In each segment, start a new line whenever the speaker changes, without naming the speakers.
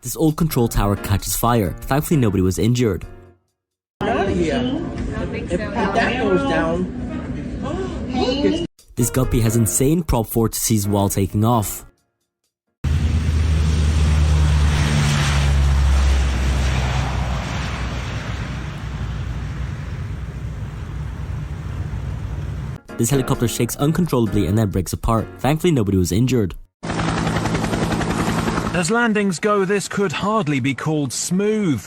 This old control tower catches fire. Thankfully nobody was injured.
Out of here. If that goes down.
This guppy has insane prop vortices while taking off. This helicopter shakes uncontrollably and then breaks apart. Thankfully nobody was injured.
As landings go, this could hardly be called smooth.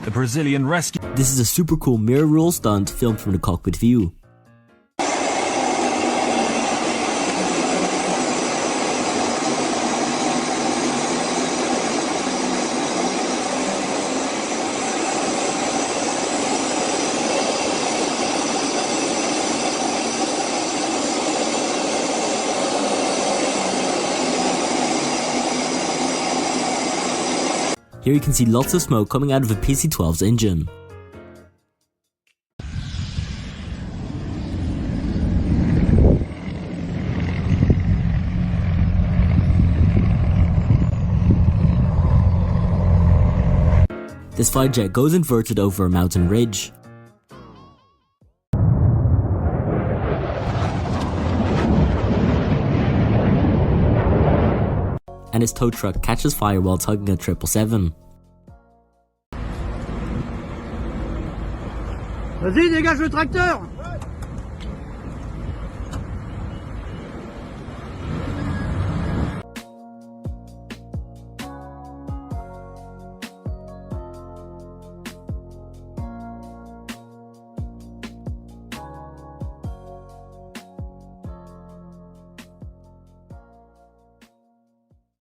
The Brazilian rescue...
This is a super cool mirror roll stunt filmed from the cockpit view. Here you can see lots of smoke coming out of a PC-12's engine. This fighter jet goes inverted over a mountain ridge. And his tow truck catches fire while tugging a 777.
Vas-y, dégage le tracteur!